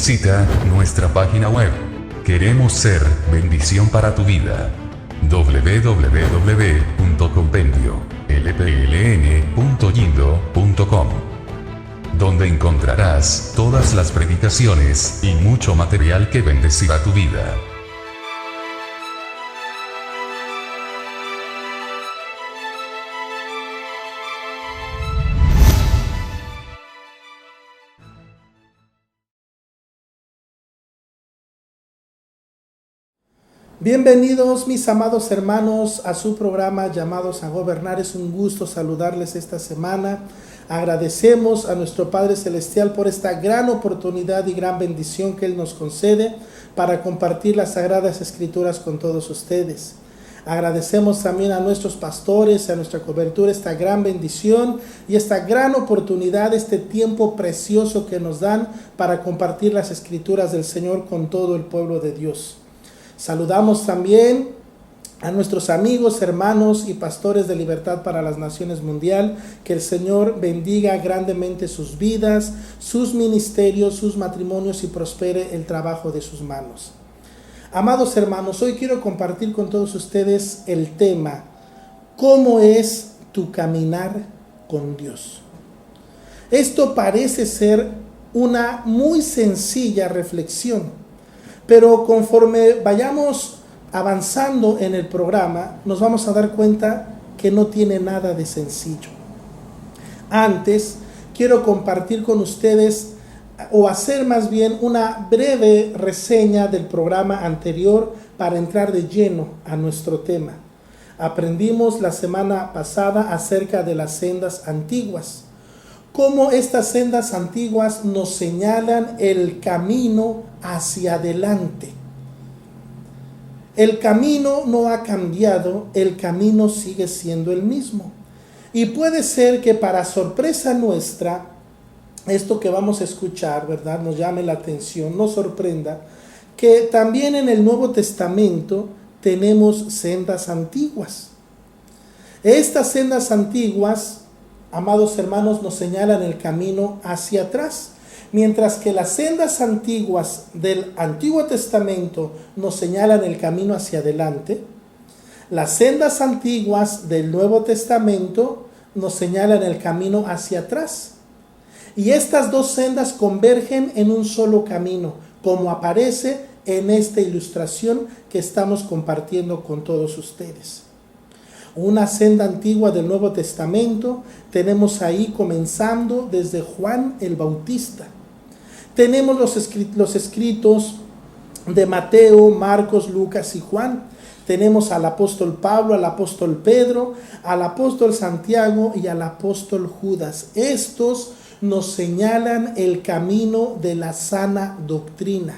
Visita nuestra página web. Queremos ser bendición para tu vida. www.compendiolpln.yindo.com, donde encontrarás todas las predicaciones y mucho material que bendecirá tu vida. Bienvenidos mis amados hermanos a su programa Llamados a Gobernar. Es un gusto saludarles esta semana. Agradecemos a nuestro Padre Celestial por esta gran oportunidad y gran bendición que Él nos concede para compartir las Sagradas Escrituras con todos ustedes. Agradecemos también a nuestros pastores, a nuestra cobertura, esta gran bendición y esta gran oportunidad, este tiempo precioso que nos dan para compartir las Escrituras del Señor con todo el pueblo de Dios. Saludamos también a nuestros amigos, hermanos y pastores de Libertad para las Naciones Mundial. Que el Señor bendiga grandemente sus vidas, sus ministerios, sus matrimonios y prospere el trabajo de sus manos. Amados hermanos, hoy quiero compartir con todos ustedes el tema: ¿cómo es tu caminar con Dios? Esto parece ser una muy sencilla reflexión, pero conforme vayamos avanzando en el programa, nos vamos a dar cuenta que no tiene nada de sencillo. Antes, quiero compartir con ustedes, o hacer más bien una breve reseña del programa anterior para entrar de lleno a nuestro tema. Aprendimos la semana pasada acerca de las sendas antiguas. Cómo estas sendas antiguas nos señalan el camino hacia adelante. El camino no ha cambiado, el camino sigue siendo el mismo. Y puede ser que para sorpresa nuestra, esto que vamos a escuchar, ¿verdad?, nos llame la atención, nos sorprenda, que también en el Nuevo Testamento tenemos sendas antiguas. Estas sendas antiguas, amados hermanos, nos señalan el camino hacia atrás, mientras que las sendas antiguas del Antiguo Testamento nos señalan el camino hacia adelante. Las sendas antiguas del Nuevo Testamento nos señalan el camino hacia atrás. Y estas dos sendas convergen en un solo camino, como aparece en esta ilustración que estamos compartiendo con todos ustedes. Una senda antigua del Nuevo Testamento tenemos ahí comenzando desde Juan el Bautista. Tenemos los escritos de Mateo, Marcos, Lucas y Juan. Tenemos al apóstol Pablo, al apóstol Pedro, al apóstol Santiago y al apóstol Judas. Estos nos señalan el camino de la sana doctrina.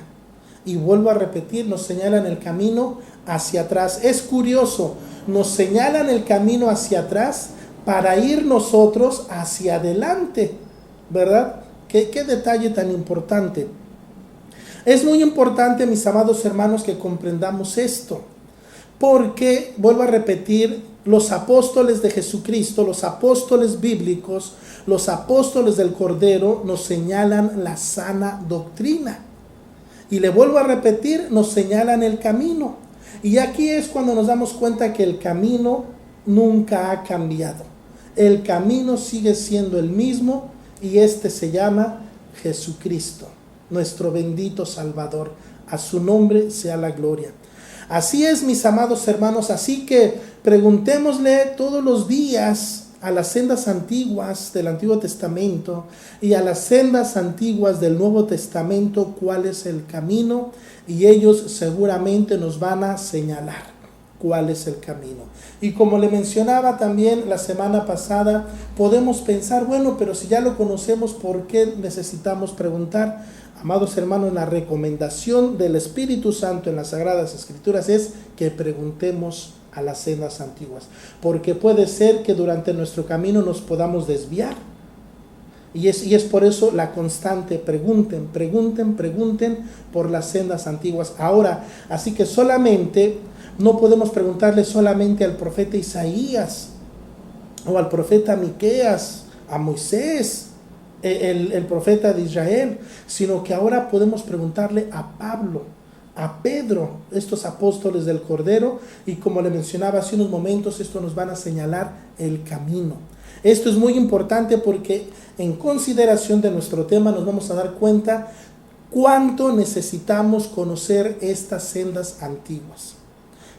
Y vuelvo a repetir, nos señalan el camino hacia atrás. Es curioso, nos señalan el camino hacia atrás para ir nosotros hacia adelante, ¿verdad? ¿Qué detalle tan importante? Es muy importante, mis amados hermanos, que comprendamos esto, porque, vuelvo a repetir, los apóstoles de Jesucristo, los apóstoles bíblicos, los apóstoles del Cordero nos señalan la sana doctrina. Y le vuelvo a repetir, nos señalan el camino. Y aquí es cuando nos damos cuenta que el camino nunca ha cambiado. El camino sigue siendo el mismo y este se llama Jesucristo, nuestro bendito Salvador. A su nombre sea la gloria. Así es, mis amados hermanos, así que preguntémosle todos los días a las sendas antiguas del Antiguo Testamento y a las sendas antiguas del Nuevo Testamento cuál es el camino, y ellos seguramente nos van a señalar cuál es el camino. Y como le mencionaba también la semana pasada, podemos pensar, bueno, pero si ya lo conocemos, ¿por qué necesitamos preguntar? Amados hermanos, la recomendación del Espíritu Santo en las Sagradas Escrituras es que preguntemos a las sendas antiguas, porque puede ser que durante nuestro camino nos podamos desviar. Y es por eso la constante: pregunten por las sendas antiguas. Ahora, así que no podemos preguntarle solamente al profeta Isaías o al profeta Miqueas, a Moisés. el profeta de Israel, sino que ahora podemos preguntarle a Pablo, a Pedro, estos apóstoles del Cordero, y como le mencionaba hace unos momentos, esto nos van a señalar el camino. Esto es muy importante porque en consideración de nuestro tema nos vamos a dar cuenta cuánto necesitamos conocer estas sendas antiguas.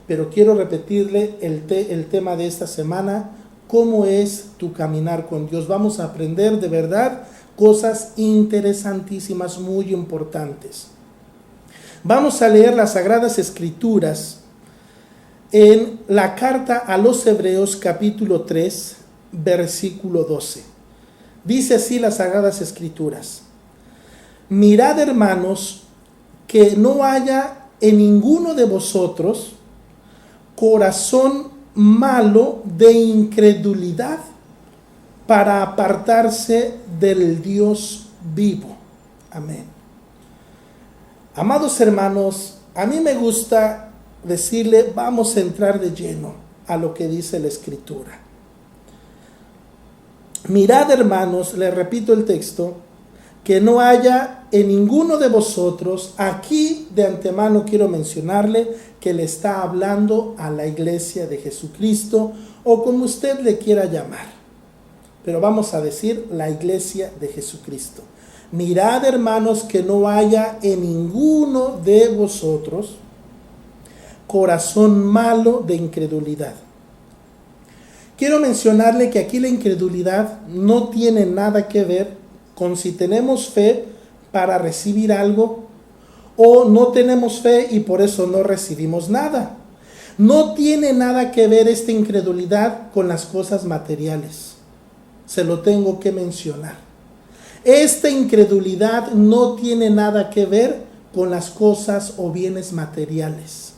Pero quiero repetirle el tema de esta semana: ¿cómo es tu caminar con Dios? Vamos a aprender de verdad cosas interesantísimas, muy importantes. Vamos a leer las Sagradas Escrituras en la carta a los Hebreos capítulo 3, versículo 12. Dice así las Sagradas Escrituras: mirad, hermanos, que no haya en ninguno de vosotros corazón malo de incredulidad para apartarse del Dios vivo. Amén. Amados hermanos, a mí me gusta decirle, vamos a entrar de lleno a lo que dice la Escritura. Mirad, hermanos, le repito el texto, que no haya en ninguno de vosotros, aquí de antemano quiero mencionarle que le está hablando a la iglesia de Jesucristo, o como usted le quiera llamar, pero vamos a decir la iglesia de Jesucristo. Mirad, hermanos, que no haya en ninguno de vosotros corazón malo de incredulidad. Quiero mencionarle que aquí la incredulidad no tiene nada que ver con si tenemos fe para recibir algo o no tenemos fe y por eso no recibimos nada. No tiene nada que ver esta incredulidad con las cosas materiales. Se lo tengo que mencionar. Esta incredulidad no tiene nada que ver con las cosas o bienes materiales.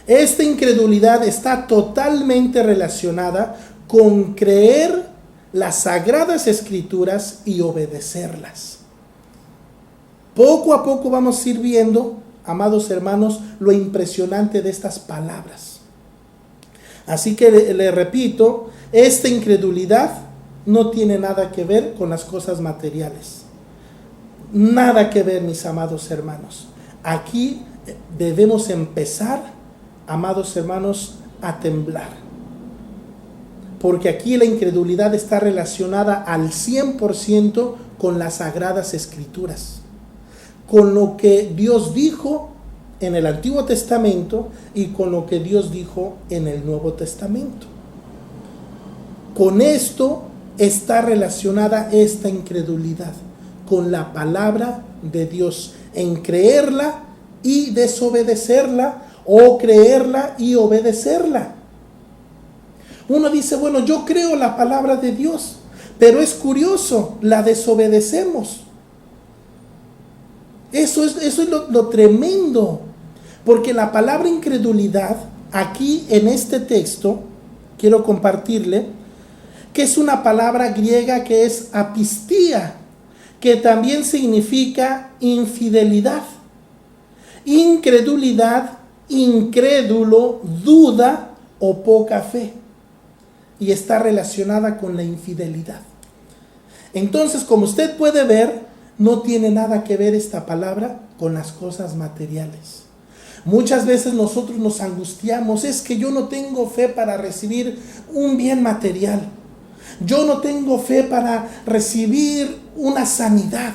Esta incredulidad está totalmente relacionada con creer las Sagradas Escrituras y obedecerlas. Poco a poco vamos a ir viendo, amados hermanos, lo impresionante de estas palabras. Así que le repito, esta incredulidad no tiene nada que ver con las cosas materiales. Nada que ver, mis amados hermanos. Aquí debemos empezar, amados hermanos, a temblar. Porque aquí la incredulidad está relacionada al 100% con las Sagradas Escrituras. Con lo que Dios dijo en el Antiguo Testamento y con lo que Dios dijo en el Nuevo Testamento. Con esto está relacionada esta incredulidad, con la palabra de Dios, en creerla y desobedecerla, o creerla y obedecerla. Uno dice, bueno, yo creo la palabra de Dios, pero es curioso, la desobedecemos. Eso es lo tremendo, porque la palabra incredulidad, aquí en este texto, quiero compartirle, que es una palabra griega que es apistía, que también significa infidelidad. Incredulidad, incrédulo, duda o poca fe. Y está relacionada con la infidelidad. Entonces, como usted puede ver, no tiene nada que ver esta palabra con las cosas materiales. Muchas veces nosotros nos angustiamos, es que yo no tengo fe para recibir un bien material. Yo no tengo fe para recibir una sanidad.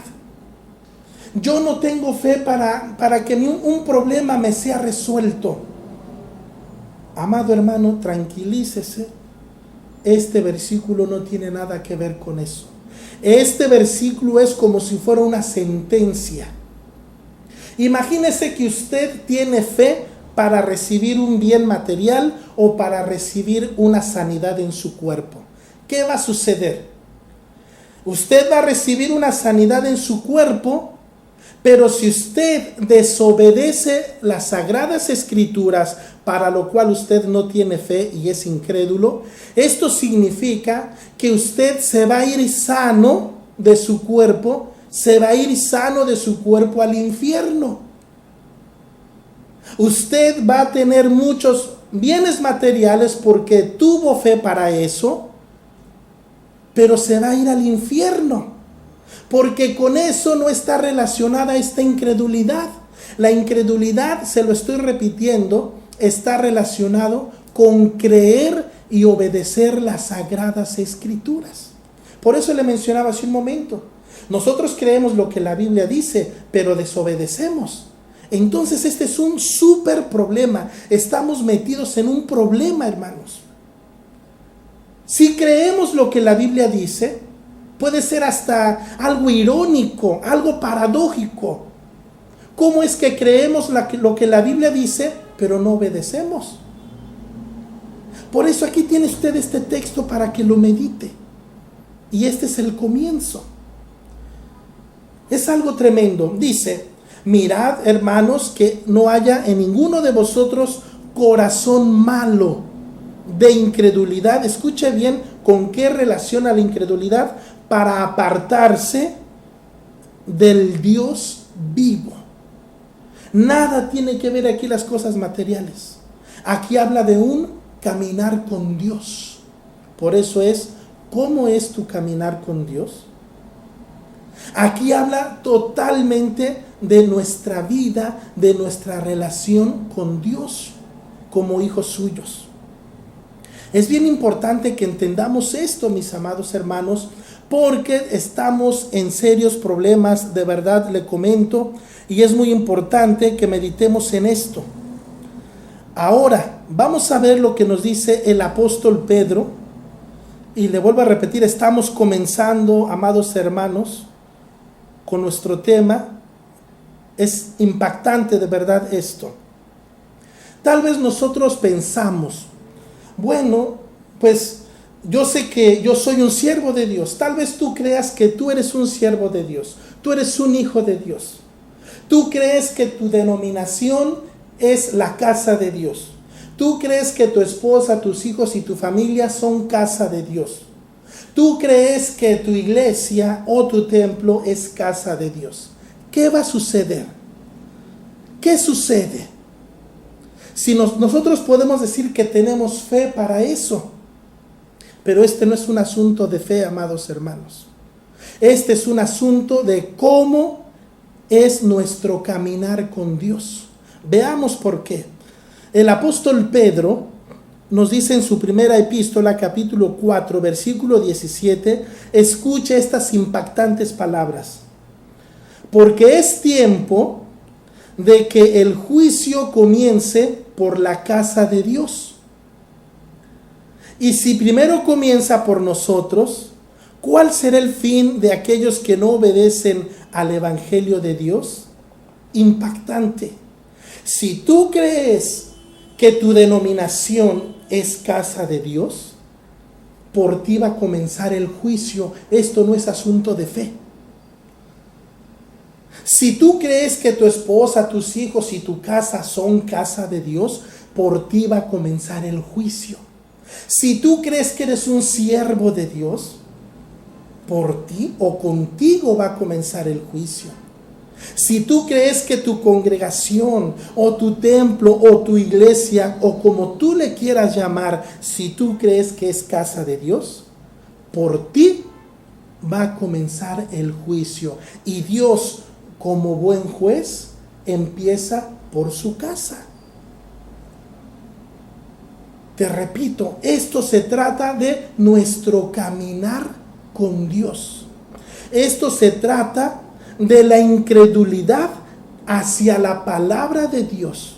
Yo no tengo fe para que un problema me sea resuelto. Amado hermano, tranquilícese. Este versículo no tiene nada que ver con eso. Este versículo es como si fuera una sentencia. Imagínese que usted tiene fe para recibir un bien material o para recibir una sanidad en su cuerpo. ¿Qué va a suceder? Usted va a recibir una sanidad en su cuerpo, pero si usted desobedece las Sagradas Escrituras, para lo cual usted no tiene fe y es incrédulo, esto significa que usted se va a ir sano de su cuerpo, se va a ir sano de su cuerpo al infierno. Usted va a tener muchos bienes materiales porque tuvo fe para eso, pero se va a ir al infierno, porque con eso no está relacionada esta incredulidad. La incredulidad, se lo estoy repitiendo, está relacionado con creer y obedecer las sagradas escrituras. Por eso le mencionaba hace un momento, nosotros creemos lo que la Biblia dice, pero desobedecemos. Entonces este es un súper problema. Estamos metidos en un problema, hermanos. Si creemos lo que la Biblia dice, puede ser hasta algo irónico, algo paradójico. ¿Cómo es que creemos lo que la Biblia dice, pero no obedecemos? Por eso aquí tiene usted este texto para que lo medite. Y este es el comienzo. Es algo tremendo. Dice: mirad, hermanos, que no haya en ninguno de vosotros corazón malo de incredulidad. Escuche bien con qué relaciona la incredulidad: para apartarse del Dios vivo. Nada tiene que ver aquí las cosas materiales. Aquí habla de un caminar con Dios. Por eso es, ¿cómo es tu caminar con Dios? Aquí habla totalmente de nuestra vida, de nuestra relación con Dios como hijos suyos. Es bien importante que entendamos esto, mis amados hermanos, porque estamos en serios problemas, de verdad le comento, y es muy importante que meditemos en esto. Ahora, vamos a ver lo que nos dice el apóstol Pedro, y le vuelvo a repetir, estamos comenzando, amados hermanos, con nuestro tema. Es impactante de verdad esto. Tal vez nosotros pensamos, bueno, pues yo sé que yo soy un siervo de Dios. Tal vez tú creas que tú eres un siervo de Dios. Tú eres un hijo de Dios. Tú crees que tu denominación es la casa de Dios. Tú crees que tu esposa, tus hijos y tu familia son casa de Dios. Tú crees que tu iglesia o tu templo es casa de Dios. ¿Qué va a suceder? ¿Qué sucede? Si nosotros podemos decir que tenemos fe para eso, pero este no es un asunto de fe, amados hermanos. Este es un asunto de cómo es nuestro caminar con Dios. Veamos por qué. El apóstol Pedro nos dice en su primera epístola, capítulo 4, versículo 17, escuche estas impactantes palabras. Porque es tiempo de que el juicio comience por la casa de Dios. Y si primero comienza por nosotros, ¿cuál será el fin de aquellos que no obedecen al evangelio de Dios? Impactante. Si tú crees que tu denominación es casa de Dios, por ti va a comenzar el juicio. Esto no es asunto de fe. Si tú crees que tu esposa, tus hijos y tu casa son casa de Dios, por ti va a comenzar el juicio. Si tú crees que eres un siervo de Dios, por ti o contigo va a comenzar el juicio. Si tú crees que tu congregación o tu templo o tu iglesia o como tú le quieras llamar, si tú crees que es casa de Dios, por ti va a comenzar el juicio. Y Dios, como buen juez, empieza por su casa. Te repito, esto se trata de nuestro caminar con Dios. Esto se trata de la incredulidad hacia la palabra de Dios.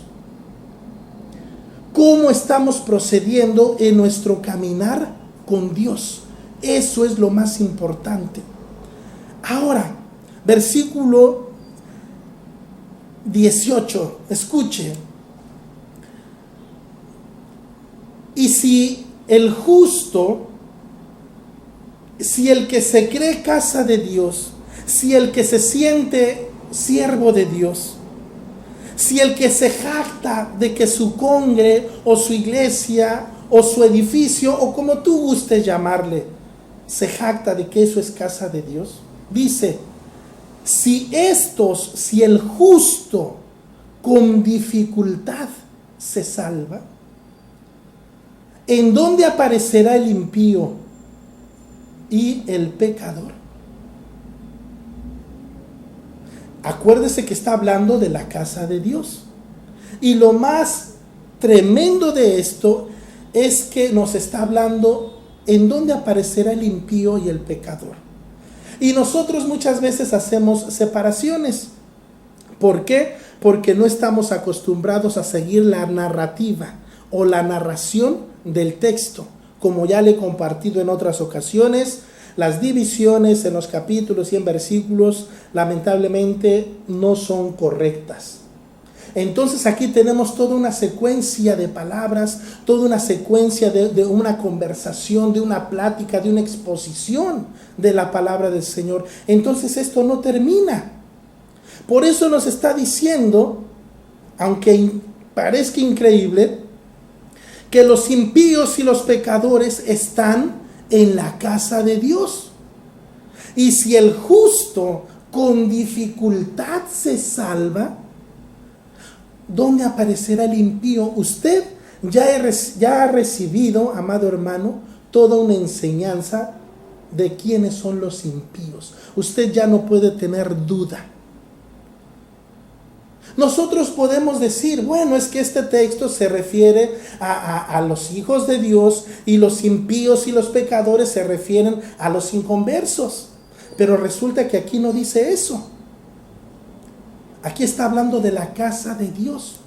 ¿Cómo estamos procediendo en nuestro caminar con Dios? Eso es lo más importante. Ahora, versículo 18, escuche. Y si el justo, si el que se cree casa de Dios, si el que se siente siervo de Dios, si el que se jacta de que su congre o su iglesia o su edificio o como tú gustes llamarle, se jacta de que eso es casa de Dios, dice, si el justo con dificultad se salva, ¿en dónde aparecerá el impío? y el pecador. Acuérdese que está hablando de la casa de Dios. Y lo más tremendo de esto es que nos está hablando en dónde aparecerá el impío y el pecador. Y nosotros muchas veces hacemos separaciones. ¿Por qué? Porque no estamos acostumbrados a seguir la narrativa o la narración del texto. Como ya le he compartido en otras ocasiones, las divisiones en los capítulos y en versículos lamentablemente no son correctas. Entonces aquí tenemos toda una secuencia de palabras, toda una secuencia de una conversación, de una plática, de una exposición de la palabra del Señor. Entonces esto no termina. Por eso nos está diciendo, aunque parezca increíble, que los impíos y los pecadores están en la casa de Dios. Y si el justo con dificultad se salva, ¿dónde aparecerá el impío? Usted ya ha recibido, amado hermano, toda una enseñanza de quiénes son los impíos. Usted ya no puede tener duda. Nosotros podemos decir, bueno, es que este texto se refiere a los hijos de Dios y los impíos y los pecadores se refieren a los inconversos. Pero resulta que aquí no dice eso. Aquí está hablando de la casa de Dios.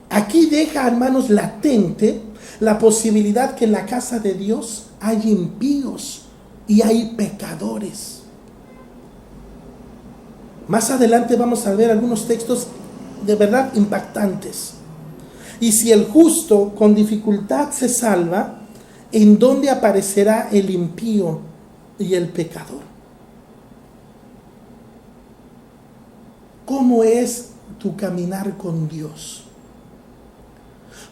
Aquí deja, hermanos, latente la posibilidad que en la casa de Dios hay impíos y hay pecadores. Más adelante vamos a ver algunos textos de verdad impactantes. Y si el justo con dificultad se salva, ¿en dónde aparecerá el impío y el pecador? ¿Cómo es tu caminar con Dios?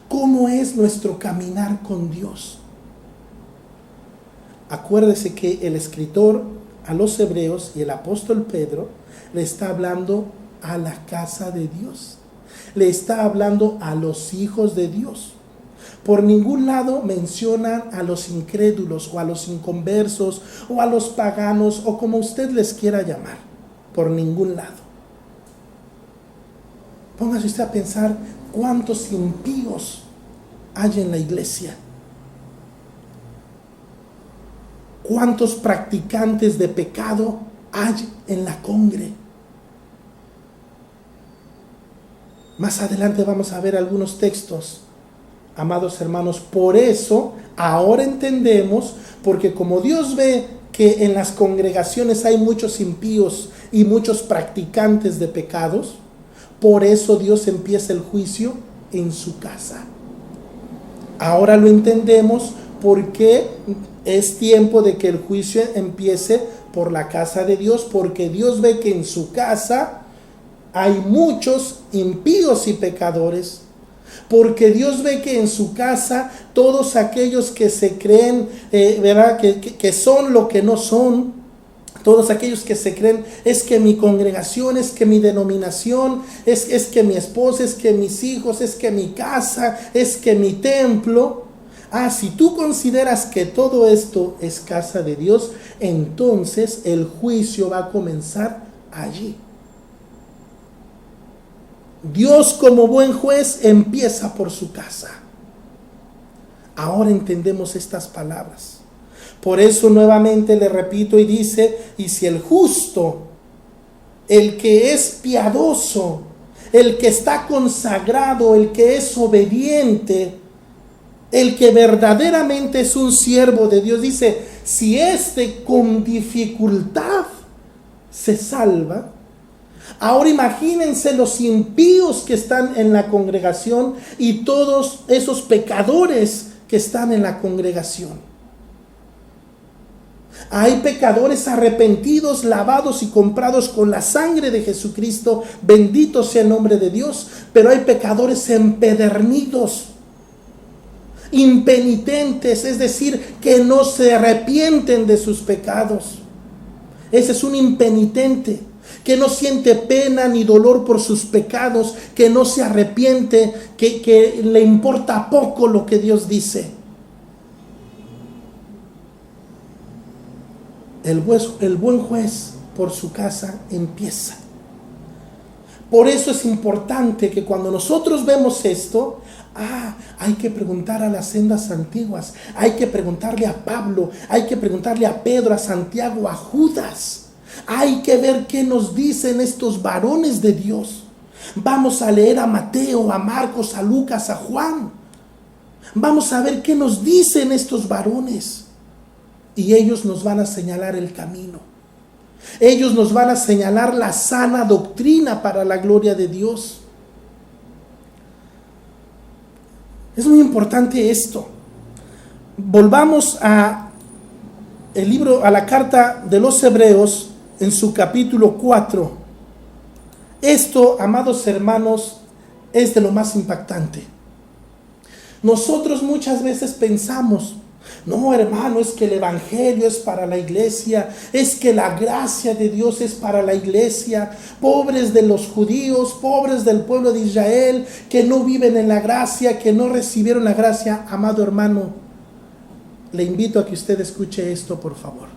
¿Cómo es nuestro caminar con Dios? Acuérdese que el escritor a los hebreos y el apóstol Pedro le está hablando a la casa de Dios. Le está hablando a los hijos de Dios. Por ningún lado mencionan a los incrédulos o a los inconversos o a los paganos o como usted les quiera llamar. Por ningún lado. Póngase usted a pensar cuántos impíos hay en la iglesia. ¿Cuántos practicantes de pecado hay en la congre? Más adelante vamos a ver algunos textos, amados hermanos. Por eso, ahora entendemos, porque como Dios ve que en las congregaciones hay muchos impíos y muchos practicantes de pecados, por eso Dios empieza el juicio en su casa. Ahora lo entendemos porque es tiempo de que el juicio empiece por la casa de Dios, porque Dios ve que en su casa hay muchos impíos y pecadores, porque Dios ve que en su casa todos aquellos que se creen, ¿verdad? Que son lo que no son, todos aquellos que se creen, es que mi congregación, es que mi denominación, es que mi esposa, es que mis hijos, es que mi casa, es que mi templo. Si tú consideras que todo esto es casa de Dios, entonces el juicio va a comenzar allí. Dios, como buen juez, empieza por su casa. Ahora entendemos estas palabras. Por eso nuevamente le repito y dice, y si el justo, el que es piadoso, el que está consagrado, el que es obediente, el que verdaderamente es un siervo de Dios, dice, si éste con dificultad se salva. Ahora imagínense los impíos que están en la congregación y todos esos pecadores que están en la congregación. Hay pecadores arrepentidos, lavados y comprados con la sangre de Jesucristo, bendito sea el nombre de Dios, pero hay pecadores empedernidos, impenitentes, es decir, que no se arrepienten de sus pecados. Ese es un impenitente, que no siente pena ni dolor por sus pecados, que no se arrepiente, que le importa poco lo que Dios dice. el buen juez por su casa empieza. Por eso es importante que cuando nosotros vemos esto, hay que preguntar a las sendas antiguas, hay que preguntarle a Pablo, hay que preguntarle a Pedro, a Santiago, a Judas. Hay que ver qué nos dicen estos varones de Dios. Vamos a leer a Mateo, a Marcos, a Lucas, a Juan. Vamos a ver qué nos dicen estos varones. Y ellos nos van a señalar el camino. Ellos nos van a señalar la sana doctrina para la gloria de Dios. Es muy importante esto. Volvamos a la carta de los Hebreos en su capítulo 4. Esto, amados hermanos, es de lo más impactante. Nosotros muchas veces pensamos, no, hermano, es que el evangelio es para la iglesia, es que la gracia de Dios es para la iglesia, pobres de los judíos, pobres del pueblo de Israel, que no viven en la gracia, que no recibieron la gracia. Amado hermano, le invito a que usted escuche esto, por favor.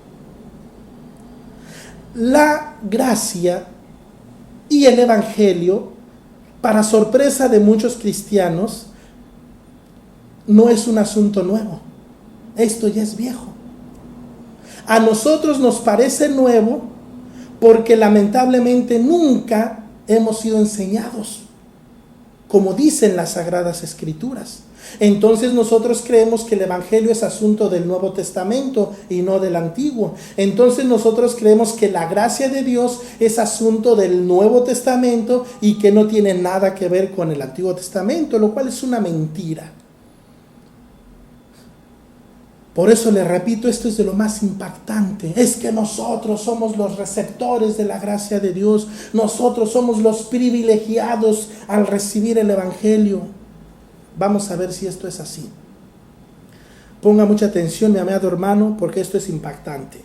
La gracia y el evangelio, para sorpresa de muchos cristianos, no es un asunto nuevo. Esto ya es viejo. A nosotros nos parece nuevo porque lamentablemente nunca hemos sido enseñados, como dicen las Sagradas Escrituras. Entonces nosotros creemos que el evangelio es asunto del Nuevo Testamento y no del Antiguo. Entonces nosotros creemos que la gracia de Dios es asunto del Nuevo Testamento y que no tiene nada que ver con el Antiguo Testamento, lo cual es una mentira. Por eso le repito, esto es de lo más impactante. Es que nosotros somos los receptores de la gracia de Dios. Nosotros somos los privilegiados al recibir el evangelio. Vamos a ver si esto es así. Ponga mucha atención, mi amado hermano, porque esto es impactante.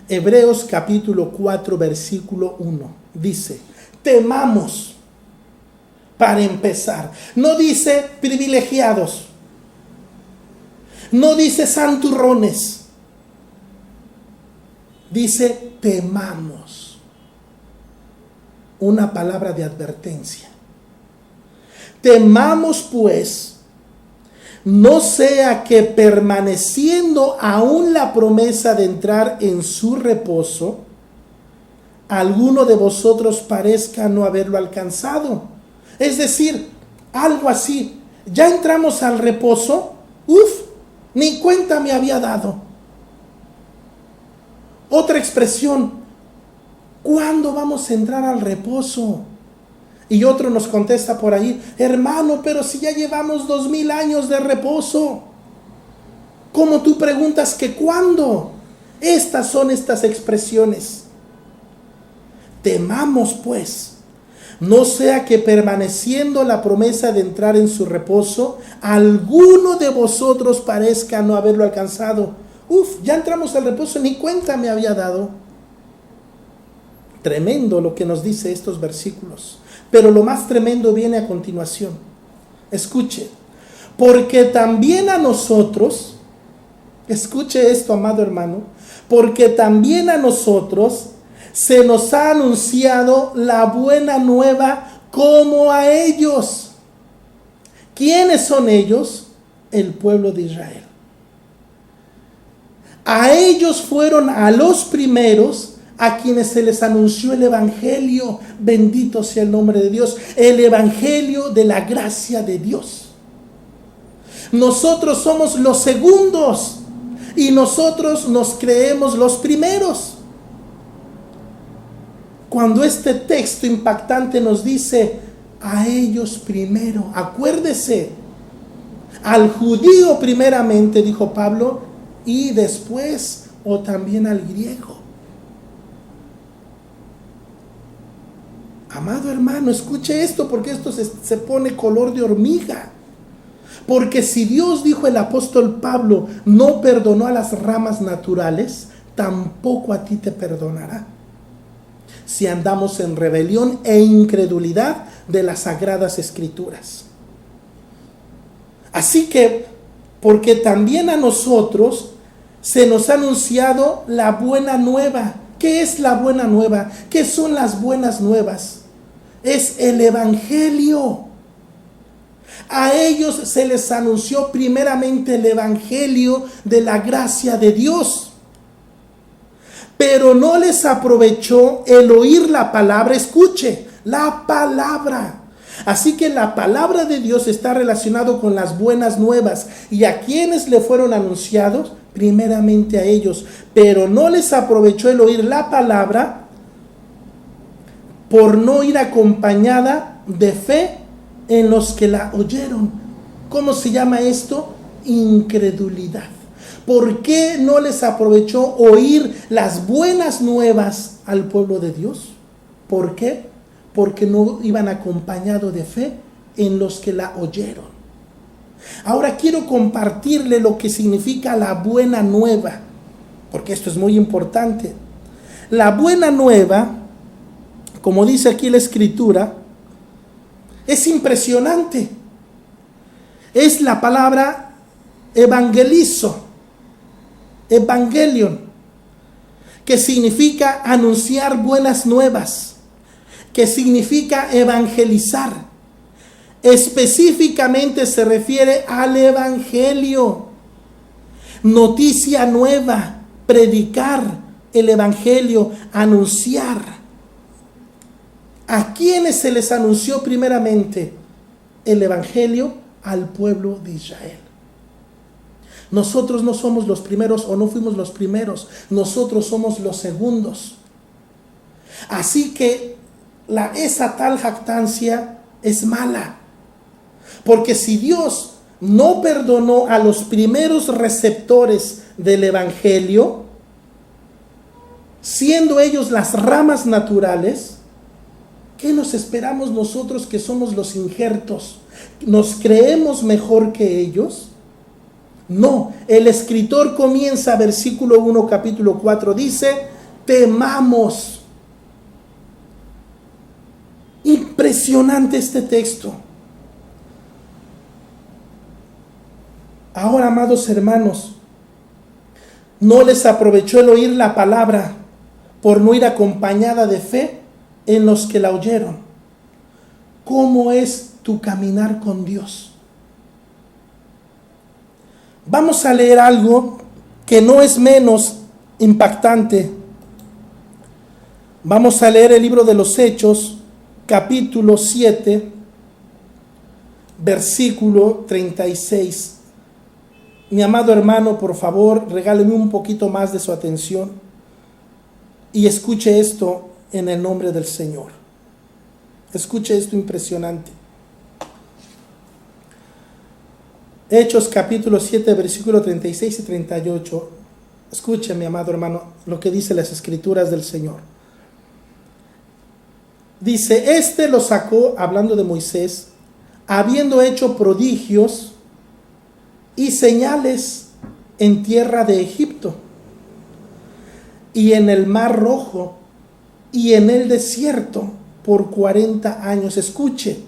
Hebreos capítulo 4, versículo 1. Dice, temamos, para empezar. No dice privilegiados. No dice santurrones. Dice temamos. Una palabra de advertencia. Temamos pues, no sea que permaneciendo aún la promesa de entrar en su reposo, alguno de vosotros parezca no haberlo alcanzado. Es decir, algo así. Ya entramos al reposo. Ni cuenta me había dado. Otra expresión, ¿cuándo vamos a entrar al reposo? Y otro nos contesta por ahí, hermano, pero si ya llevamos 2000 años de reposo. ¿Cómo tú preguntas que cuándo? Estas son estas expresiones. Temamos pues, no sea que permaneciendo la promesa de entrar en su reposo, alguno de vosotros parezca no haberlo alcanzado. Ya entramos al reposo, ni cuenta me había dado. Tremendo lo que nos dice estos versículos. Pero lo más tremendo viene a continuación. Escuche, porque también a nosotros, escuche esto, amado hermano, porque también a nosotros se nos ha anunciado la buena nueva como a ellos. ¿Quiénes son ellos? El pueblo de Israel. A ellos fueron a los primeros a quienes se les anunció el evangelio. Bendito sea el nombre de Dios. El evangelio de la gracia de Dios. Nosotros somos los segundos y nosotros nos creemos los primeros. Cuando este texto impactante nos dice a ellos primero, acuérdese, al judío primeramente, dijo Pablo, y después o también al griego. Amado hermano, escuche esto porque esto se pone color de hormiga. Porque si Dios, dijo el apóstol Pablo, no perdonó a las ramas naturales, tampoco a ti te perdonará. Si andamos en rebelión e incredulidad de las sagradas escrituras. Así que, porque también a nosotros se nos ha anunciado la buena nueva. ¿Qué es la buena nueva? ¿Qué son las buenas nuevas? Es el Evangelio. A ellos se les anunció primeramente el Evangelio de la gracia de Dios. Pero no les aprovechó el oír la palabra. Escuche, la palabra. Así que la palabra de Dios está relacionado con las buenas nuevas. ¿Y a quienes le fueron anunciados? Primeramente a ellos. Pero no les aprovechó el oír la palabra por no ir acompañada de fe en los que la oyeron. ¿Cómo se llama esto? Incredulidad. ¿Por qué no les aprovechó oír las buenas nuevas al pueblo de Dios? ¿Por qué? Porque no iban acompañados de fe en los que la oyeron. Ahora quiero compartirle lo que significa la buena nueva, porque esto es muy importante. La buena nueva, como dice aquí la Escritura, es impresionante. Es la palabra evangelizo, evangelion, que significa anunciar buenas nuevas, que significa evangelizar. Específicamente se refiere al evangelio, noticia nueva, predicar el evangelio, anunciar. ¿A quiénes se les anunció primeramente el evangelio? Al pueblo de Israel. Nosotros no somos los primeros o no fuimos los primeros, nosotros somos los segundos. Así que esa tal jactancia es mala, porque si Dios no perdonó a los primeros receptores del evangelio, siendo ellos las ramas naturales, ¿qué nos esperamos nosotros que somos los injertos? ¿Nos creemos mejor que ellos? No, el escritor comienza, versículo 1, capítulo 4, dice, temamos. Impresionante este texto. Ahora, amados hermanos, no les aprovechó el oír la palabra por no ir acompañada de fe en los que la oyeron. ¿Cómo es tu caminar con Dios? Vamos a leer algo que no es menos impactante. Vamos a leer el libro de los Hechos, capítulo 7, versículo 36. Mi amado hermano, por favor, regáleme un poquito más de su atención y escuche esto en el nombre del Señor. Escuche esto impresionante. Hechos capítulo 7, versículo 36 y 38. Escuche, mi amado hermano, lo que dice las Escrituras del Señor. Dice, este lo sacó, hablando de Moisés, habiendo hecho prodigios y señales en tierra de Egipto y en el mar Rojo y en el desierto por 40 años. Escuche,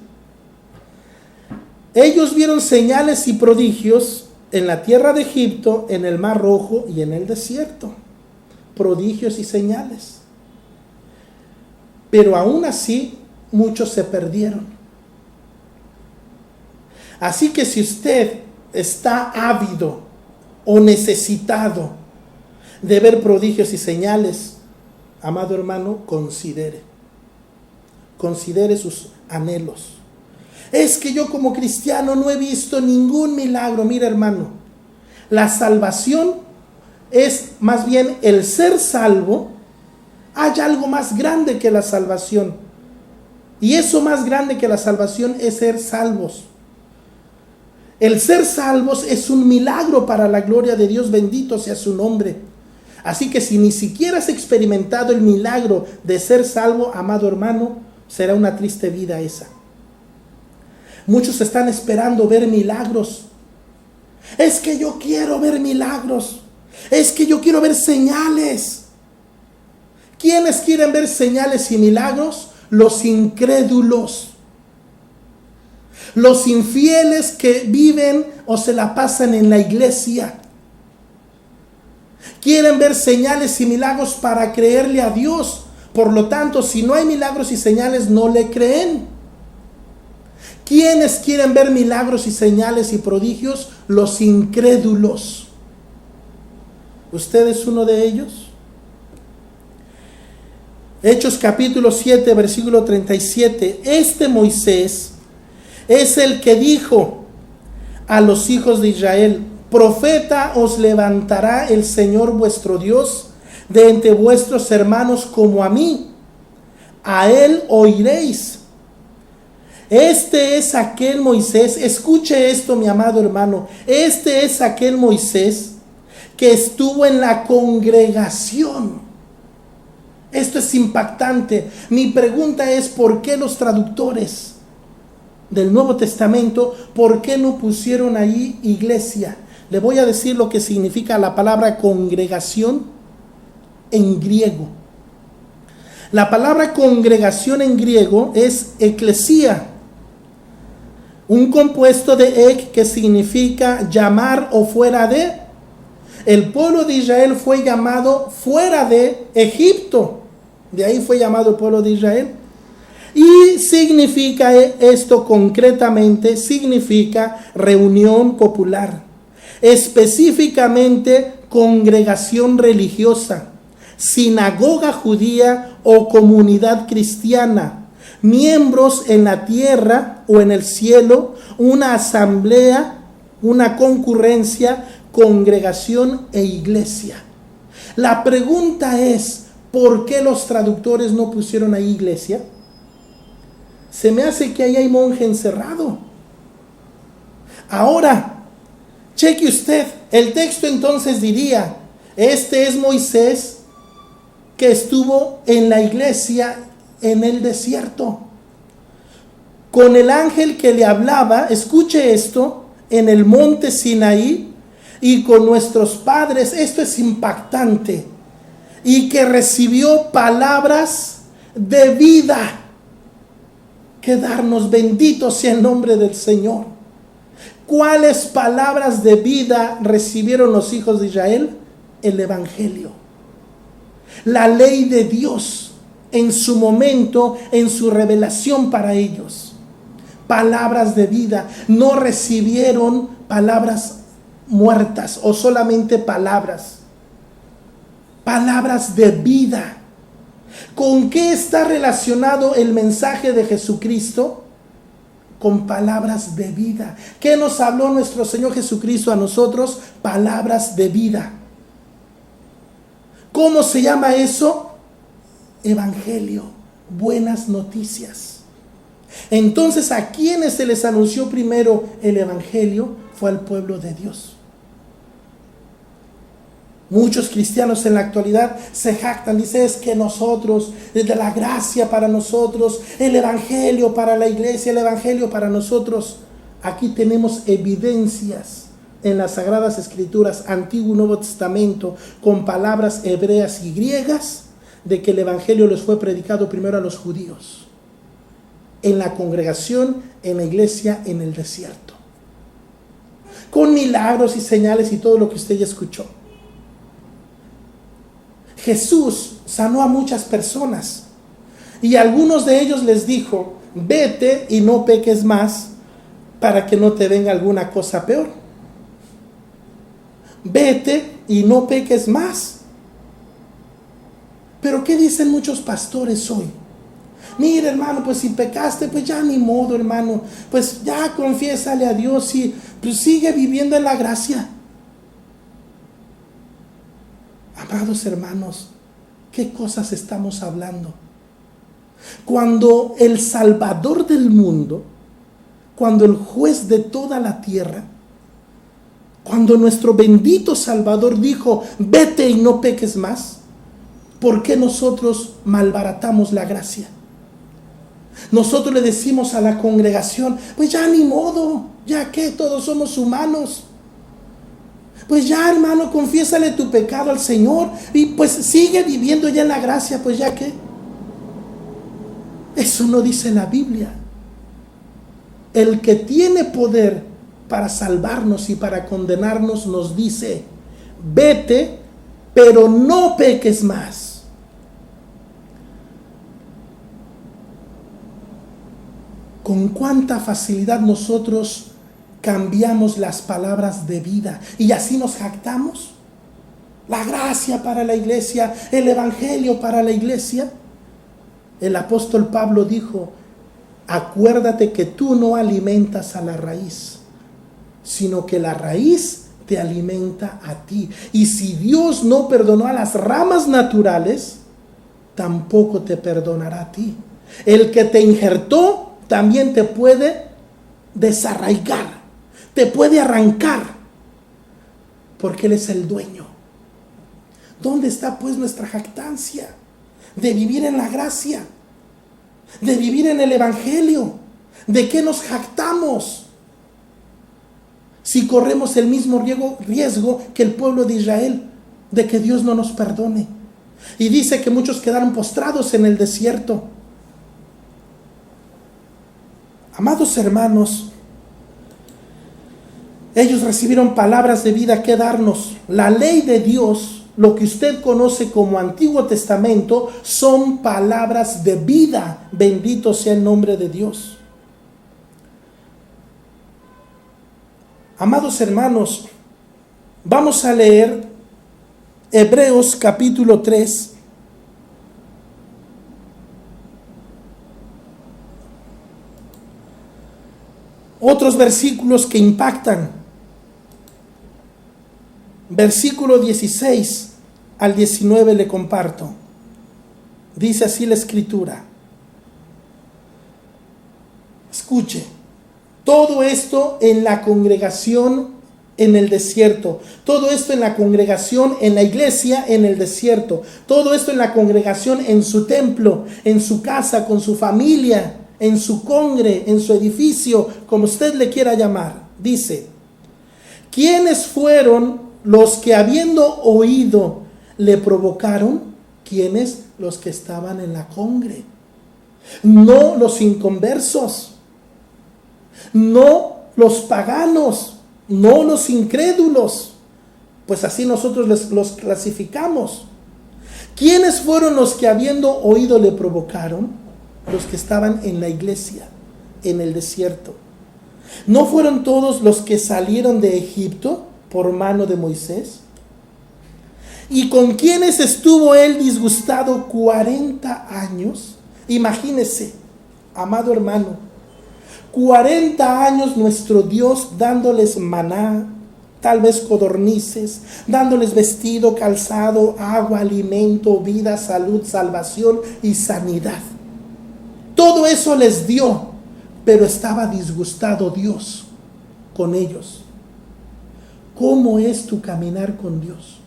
ellos vieron señales y prodigios en la tierra de Egipto, en el mar Rojo y en el desierto. Prodigios y señales. Pero aún así, muchos se perdieron. Así que si usted está ávido o necesitado de ver prodigios y señales, amado hermano, considere sus anhelos. Es que yo como cristiano no he visto ningún milagro. Mira, hermano, la salvación es más bien el ser salvo. Hay algo más grande que la salvación, y eso más grande que la salvación es ser salvos. El ser salvos es un milagro para la gloria de Dios, bendito sea su nombre. Así que si ni siquiera has experimentado el milagro de ser salvo, amado hermano, será una triste vida esa. Muchos están esperando ver milagros. Es que yo quiero ver milagros. Es que yo quiero ver señales. ¿Quiénes quieren ver señales y milagros? Los incrédulos. Los infieles que viven o se la pasan en la iglesia. Quieren ver señales y milagros para creerle a Dios. Por lo tanto, si no hay milagros y señales, no le creen. ¿Quiénes quieren ver milagros y señales y prodigios? Los incrédulos. ¿Usted es uno de ellos? Hechos capítulo 7, versículo 37. Este Moisés es el que dijo a los hijos de Israel: profeta os levantará el Señor vuestro Dios de entre vuestros hermanos como a mí. A él oiréis. Este es aquel Moisés, escuche esto, mi amado hermano, este es aquel Moisés que estuvo en la congregación. Esto es impactante. Mi pregunta es: ¿por qué los traductores del Nuevo Testamento, por qué no pusieron ahí iglesia? Le voy a decir lo que significa la palabra congregación en griego. La palabra congregación en griego es eclesía, un compuesto de ek que significa llamar o fuera de. El pueblo de Israel fue llamado fuera de Egipto. De ahí fue llamado el pueblo de Israel. Y significa esto concretamente, significa reunión popular. Específicamente congregación religiosa, sinagoga judía o comunidad cristiana. Miembros en la tierra o en el cielo, una asamblea, una concurrencia, congregación e iglesia. La pregunta es: ¿por qué los traductores no pusieron ahí iglesia? Se me hace que ahí hay monje encerrado. Ahora, cheque usted, el texto entonces diría: este es Moisés que estuvo en la iglesia en el desierto, con el ángel que le hablaba, escuche esto, en el monte Sinaí, y con nuestros padres. Esto es impactante. Y que recibió palabras de vida que darnos. Bendito sea el nombre del Señor. ¿Cuáles palabras de vida recibieron los hijos de Israel? El Evangelio, la ley de Dios en su momento, en su revelación para ellos. Palabras de vida. No recibieron palabras muertas o solamente palabras. Palabras de vida. ¿Con qué está relacionado el mensaje de Jesucristo? Con palabras de vida. ¿Qué nos habló nuestro Señor Jesucristo a nosotros? Palabras de vida. ¿Cómo se llama eso? Evangelio, buenas noticias. Entonces, ¿a quienes se les anunció primero el Evangelio? Fue al pueblo de Dios. Muchos cristianos en la actualidad se jactan, dicen: es que nosotros, desde la gracia para nosotros, el Evangelio para la iglesia, el Evangelio para nosotros. Aquí tenemos evidencias en las Sagradas Escrituras, Antiguo y Nuevo Testamento, con palabras hebreas y griegas, de que el Evangelio les fue predicado primero a los judíos, en la congregación, en la iglesia, en el desierto, con milagros y señales y todo lo que usted ya escuchó. Jesús sanó a muchas personas y a algunos de ellos les dijo: vete y no peques más, para que no te venga alguna cosa peor. Vete y no peques más. Pero ¿qué dicen muchos pastores hoy? Mira, hermano, pues si pecaste, pues ya ni modo, hermano, pues ya confiésale a Dios y pues sigue viviendo en la gracia. Amados hermanos, ¿qué cosas estamos hablando? Cuando el Salvador del mundo, cuando el juez de toda la tierra, cuando nuestro bendito Salvador dijo: vete y no peques más, ¿por qué nosotros malbaratamos la gracia? Nosotros le decimos a la congregación: pues ya ni modo, ya que todos somos humanos. Pues ya, hermano, confiésale tu pecado al Señor y pues sigue viviendo ya en la gracia, pues ya que. Eso no dice la Biblia. El que tiene poder para salvarnos y para condenarnos nos dice: vete pero no peques más. Con cuánta facilidad nosotros cambiamos las palabras de vida y así nos jactamos. La gracia para la iglesia, el evangelio para la iglesia. El apóstol Pablo dijo: acuérdate que tú no alimentas a la raíz, sino que la raíz te alimenta a ti. Y si Dios no perdonó a las ramas naturales, tampoco te perdonará a ti. El que te injertó también te puede desarraigar, te puede arrancar, porque Él es el dueño. ¿Dónde está pues nuestra jactancia de vivir en la gracia, de vivir en el evangelio? ¿De qué nos jactamos si corremos el mismo riesgo que el pueblo de Israel, de que Dios no nos perdone? Y dice que muchos quedaron postrados en el desierto. Amados hermanos, ellos recibieron palabras de vida que darnos. La ley de Dios, lo que usted conoce como Antiguo Testamento, son palabras de vida. Bendito sea el nombre de Dios. Amados hermanos, vamos a leer Hebreos capítulo 3. Otros versículos que impactan. Versículo 16 al 19 le comparto. Dice así la escritura. Escuche. Todo esto en la congregación en el desierto. Todo esto en la congregación en la iglesia en el desierto. Todo esto en la congregación en su templo, en su casa, con su familia, en su congre, en su edificio, como usted le quiera llamar. Dice: ¿quiénes fueron los que habiendo oído le provocaron? ¿Quiénes? Los que estaban en la congre. No los inconversos, no los paganos, no los incrédulos, pues así nosotros los clasificamos. ¿Quiénes fueron los que habiendo oído le provocaron? Los que estaban en la iglesia, en el desierto. ¿No fueron todos los que salieron de Egipto por mano de Moisés? ¿Y con quiénes estuvo él disgustado 40 años? Imagínese, amado hermano, 40 años nuestro Dios dándoles maná, tal vez codornices, dándoles vestido, calzado, agua, alimento, vida, salud, salvación y sanidad. Todo eso les dio, pero estaba disgustado Dios con ellos. ¿Cómo es tu caminar con Dios?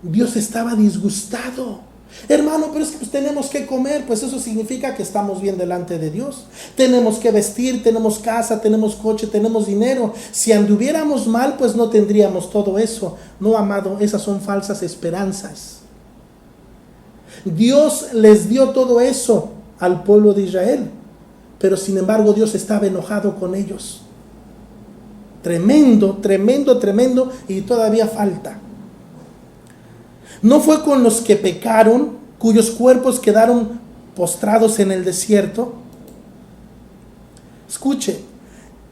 Dios estaba disgustado. Hermano, pero es que pues tenemos que comer, pues eso significa que estamos bien delante de Dios. Tenemos que vestir, tenemos casa, tenemos coche, tenemos dinero. Si anduviéramos mal, pues no tendríamos todo eso. No, amado, esas son falsas esperanzas. Dios les dio todo eso al pueblo de Israel, pero sin embargo Dios estaba enojado con ellos. Tremendo, tremendo, tremendo, y todavía falta. ¿No fue con los que pecaron, cuyos cuerpos quedaron postrados en el desierto? Escuche.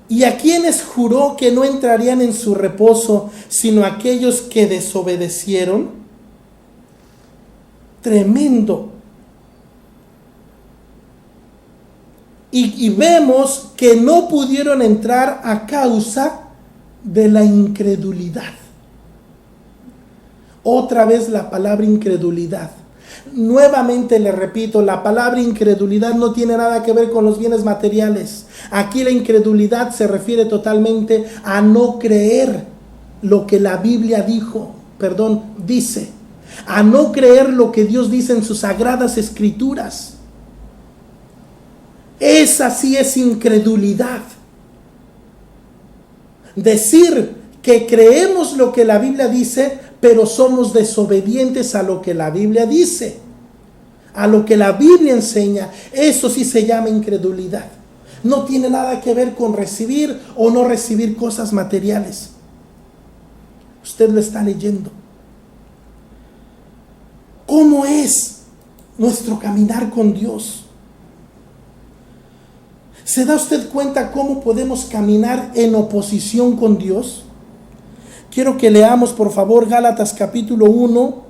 ¿Y a quienes juró que no entrarían en su reposo, sino aquellos que desobedecieron? Tremendo. Y vemos que no pudieron entrar a causa de la incredulidad. Otra vez la palabra incredulidad. Nuevamente le repito, la palabra incredulidad no tiene nada que ver con los bienes materiales. Aquí la incredulidad se refiere totalmente a no creer lo que la Biblia dice. A no creer lo que Dios dice en sus sagradas escrituras. Esa sí es incredulidad. Decir que creemos lo que la Biblia dice, pero somos desobedientes a lo que la Biblia dice, a lo que la Biblia enseña. Eso sí se llama incredulidad. No tiene nada que ver con recibir o no recibir cosas materiales. Usted lo está leyendo. ¿Cómo es nuestro caminar con Dios? ¿Se da usted cuenta cómo podemos caminar en oposición con Dios? Quiero que leamos, por favor, Gálatas capítulo 1,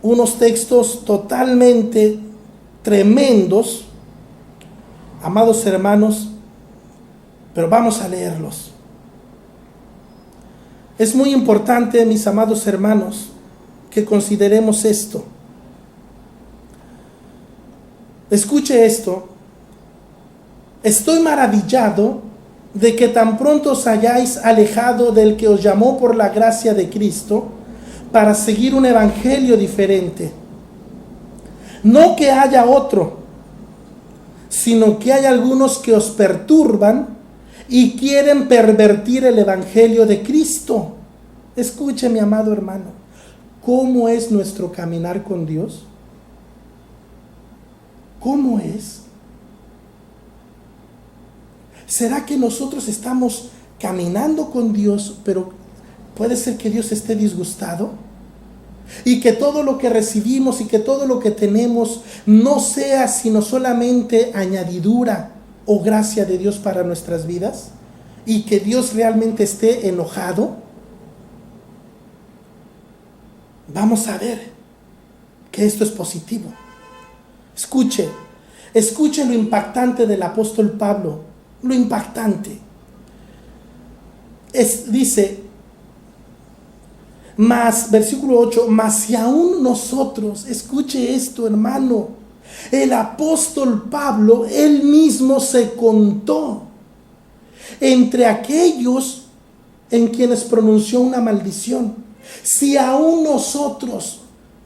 unos textos totalmente tremendos, amados hermanos, pero vamos a leerlos. Es muy importante, mis amados hermanos, que consideremos esto. Escuche esto. Estoy maravillado de que tan pronto os hayáis alejado del que os llamó por la gracia de Cristo para seguir un evangelio diferente. No que haya otro, sino que hay algunos que os perturban y quieren pervertir el evangelio de Cristo. Escuche, mi amado hermano, ¿cómo es nuestro caminar con Dios? ¿Cómo es? ¿Será que nosotros estamos caminando con Dios, pero puede ser que Dios esté disgustado? Y que todo lo que recibimos y que todo lo que tenemos no sea sino solamente añadidura o gracia de Dios para nuestras vidas, y que Dios realmente esté enojado. Vamos a ver que esto es positivo. Escuche lo impactante del apóstol Pablo, lo impactante. Dice, versículo 8, mas si aún nosotros, escuche esto, hermano, el apóstol Pablo, él mismo se contó entre aquellos en quienes pronunció una maldición. Si aún nosotros,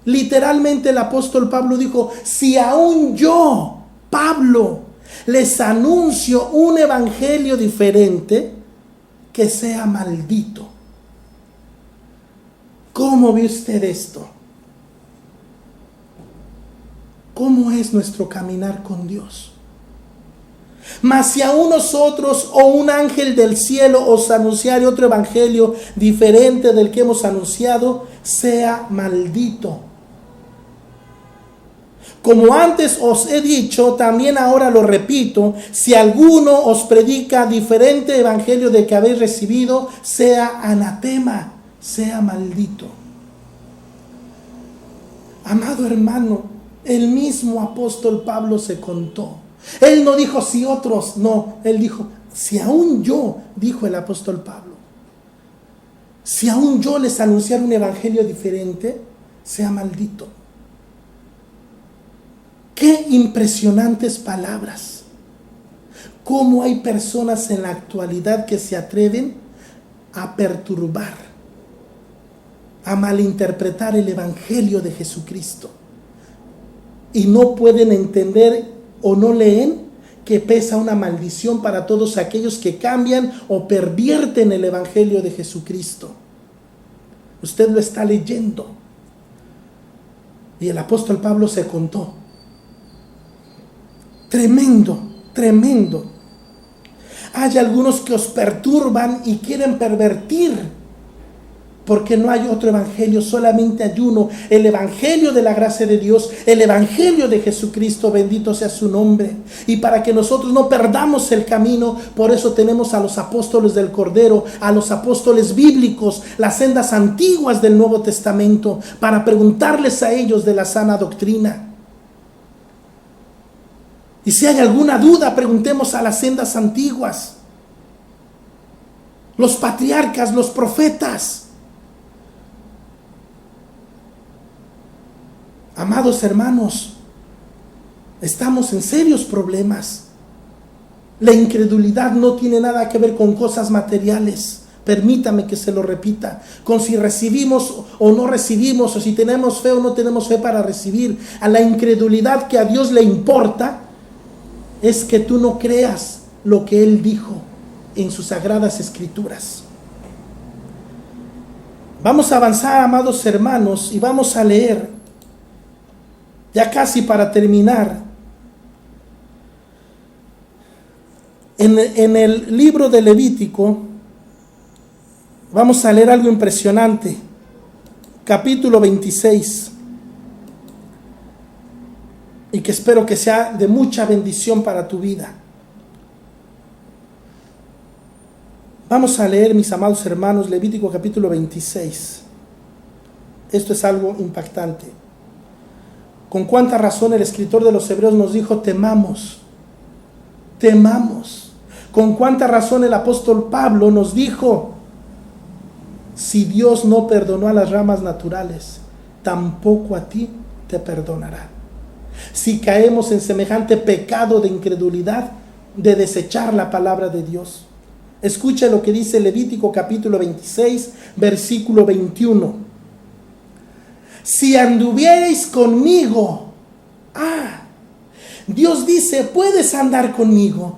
literalmente el apóstol Pablo dijo, si aún yo, Pablo, les anuncio un evangelio diferente, que sea maldito. ¿Cómo ve usted esto? ¿Cómo es nuestro caminar con Dios? Mas si aún nosotros o un ángel del cielo os anunciare otro evangelio diferente del que hemos anunciado, sea maldito. Como antes os he dicho, también ahora lo repito, si alguno os predica diferente evangelio del que habéis recibido, sea anatema, sea maldito. Amado hermano, el mismo apóstol Pablo se contó. Él no dijo si otros, no, él dijo, si aún yo, dijo el apóstol Pablo, si aún yo les anunciara un evangelio diferente, sea maldito. Qué impresionantes palabras. Cómo hay personas en la actualidad que se atreven a perturbar, a malinterpretar el evangelio de Jesucristo, y no pueden entender o no leen que pesa una maldición para todos aquellos que cambian o pervierten el evangelio de Jesucristo. Usted lo está leyendo, y el apóstol Pablo se contó. Tremendo, tremendo. Hay algunos que os perturban y quieren pervertir, porque no hay otro evangelio, solamente hay uno, el evangelio de la gracia de Dios, el evangelio de Jesucristo, bendito sea su nombre. Y para que nosotros no perdamos el camino, por eso tenemos a los apóstoles del Cordero, a los apóstoles bíblicos, las sendas antiguas del Nuevo Testamento, para preguntarles a ellos de la sana doctrina. Y si hay alguna duda, preguntemos a las sendas antiguas, los patriarcas, los profetas. Amados hermanos, estamos en serios problemas. La incredulidad no tiene nada que ver con cosas materiales. Permítame que se lo repita, con si recibimos o no recibimos, o si tenemos fe o no tenemos fe para recibir. A la incredulidad que a Dios le importa es que tú no creas lo que Él dijo en sus sagradas escrituras. Vamos a avanzar, amados hermanos, y vamos a leer, ya casi para terminar, en el libro de Levítico, Vamos a leer algo impresionante. Capítulo 26. Y que espero que sea de mucha bendición para tu vida. Vamos a leer, mis amados hermanos, Levítico capítulo 26. Esto es algo impactante. Con cuánta razón el escritor de los Hebreos nos dijo: temamos, temamos. Con cuánta razón el apóstol Pablo nos dijo: si Dios no perdonó a las ramas naturales, tampoco a ti te perdonará. Si caemos en semejante pecado de incredulidad, de desechar la palabra de Dios. Escucha lo que dice Levítico capítulo 26, versículo 21. Si anduvierais conmigo, Dios dice: puedes andar conmigo.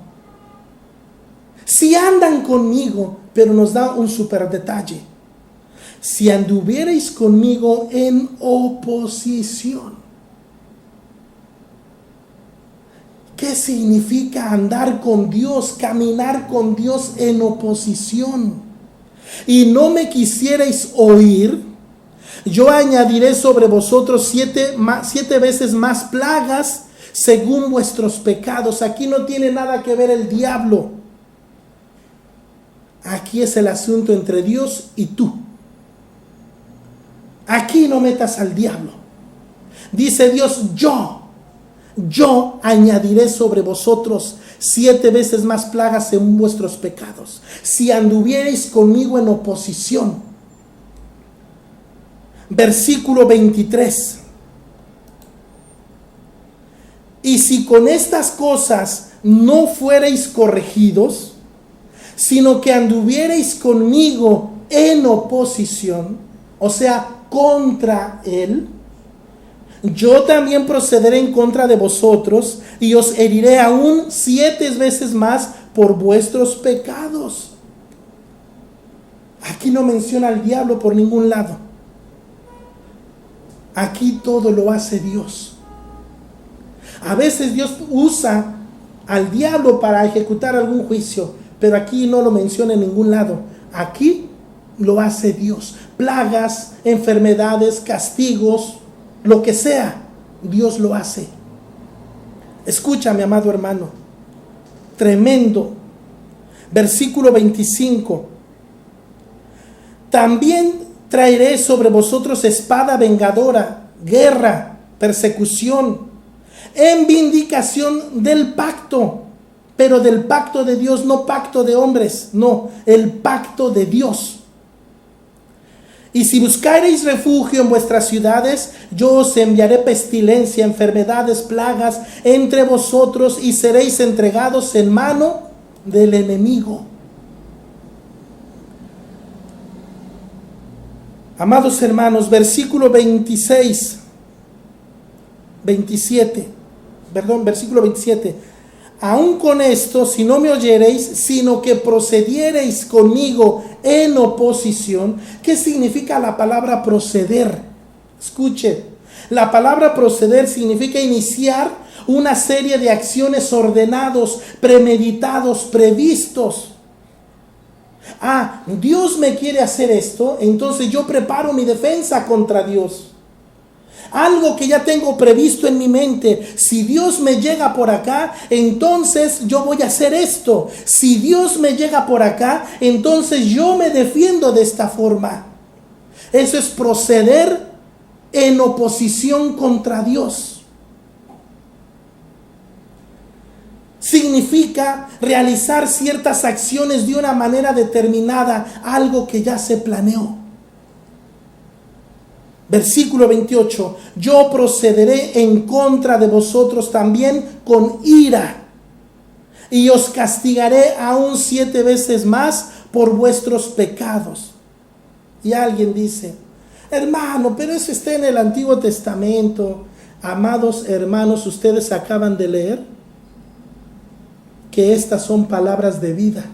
Si andan conmigo, pero nos da un super detalle: si anduvierais conmigo en oposición. ¿Qué significa andar con Dios, caminar con Dios en oposición? Y no me quisierais oír, yo añadiré sobre vosotros 7 veces más plagas según vuestros pecados. Aquí no tiene nada que ver el diablo. Aquí es el asunto entre Dios y tú. Aquí no metas al diablo. Dice Dios: yo añadiré sobre vosotros 7 veces más plagas según vuestros pecados, si anduvierais conmigo en oposición. Versículo 23. Y si con estas cosas no fuerais corregidos, sino que anduvierais conmigo en oposición, o sea, contra él, yo también procederé en contra de vosotros y os heriré aún 7 veces más por vuestros pecados. Aquí no menciona al diablo por ningún lado. Aquí todo lo hace Dios. A veces Dios usa al diablo para ejecutar algún juicio, pero aquí no lo menciona en ningún lado. Aquí lo hace Dios. Plagas, enfermedades, castigos, lo que sea, Dios lo hace. Escucha, mi amado hermano, tremendo. Versículo 25. También traeré sobre vosotros espada vengadora, guerra, persecución, en vindicación del pacto, pero del pacto de Dios, no pacto de hombres, no, el pacto de Dios. Y si buscareis refugio en vuestras ciudades, yo os enviaré pestilencia, enfermedades, plagas entre vosotros, y seréis entregados en mano del enemigo. Amados hermanos, versículo 27. Aún con esto, si no me oyereis, sino que procediereis conmigo en oposición. ¿Qué significa la palabra proceder? Escuche, la palabra proceder significa iniciar una serie de acciones ordenados, premeditados, previstos. Dios me quiere hacer esto, entonces yo preparo mi defensa contra Dios. Algo que ya tengo previsto en mi mente. Si Dios me llega por acá, entonces yo voy a hacer esto. Si Dios me llega por acá, entonces yo me defiendo de esta forma. Eso es proceder en oposición contra Dios. Significa realizar ciertas acciones de una manera determinada, algo que ya se planeó. Versículo 28. Yo procederé en contra de vosotros también con ira, y os castigaré aún 7 veces más por vuestros pecados. Y alguien dice: hermano, pero eso está en el Antiguo Testamento. Amados hermanos, ustedes acaban de leer que estas son palabras de vida,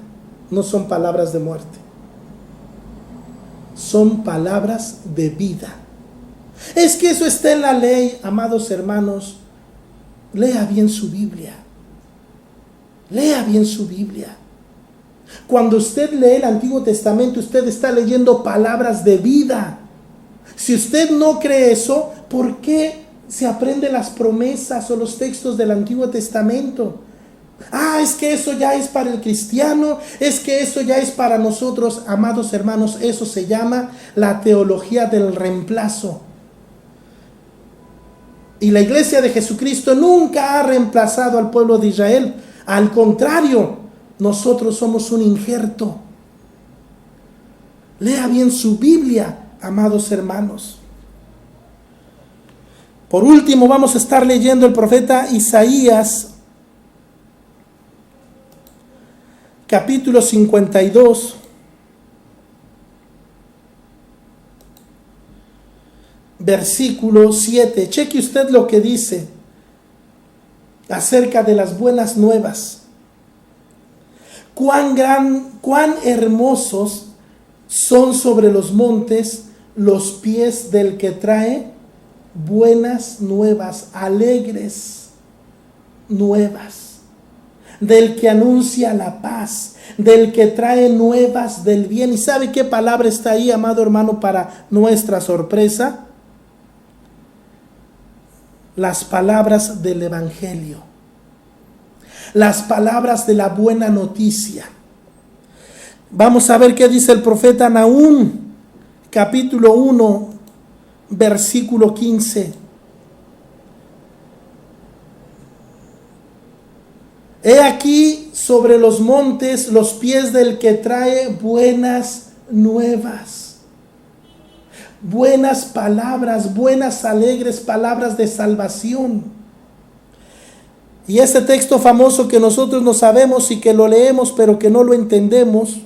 no son palabras de muerte. Son palabras de vida. Es que eso está en la ley. Amados hermanos, lea bien su Biblia. Lea bien su Biblia. Cuando usted lee el Antiguo Testamento, usted está leyendo palabras de vida. Si usted no cree eso, ¿por qué se aprende las promesas o los textos del Antiguo Testamento? Es que eso ya es para el cristiano, es que eso ya es para nosotros. Amados hermanos, eso se llama la teología del reemplazo. Y la Iglesia de Jesucristo nunca ha reemplazado al pueblo de Israel. Al contrario, nosotros somos un injerto. Lea bien su Biblia, amados hermanos. Por último, vamos a estar leyendo el profeta Isaías, capítulo 52, versículo 7. Cheque usted lo que dice acerca de las buenas nuevas. Cuán hermosos son sobre los montes los pies del que trae buenas nuevas, alegres nuevas, del que anuncia la paz, del que trae nuevas del bien. ¿Y sabe qué palabra está ahí, amado hermano, para nuestra sorpresa? Las palabras del Evangelio, las palabras de la buena noticia. Vamos a ver qué dice el profeta Nahum, capítulo 1, versículo 15. He aquí sobre los montes los pies del que trae buenas nuevas. Buenas palabras, buenas alegres palabras de salvación. Y ese texto famoso que nosotros no sabemos y que lo leemos pero que no lo entendemos,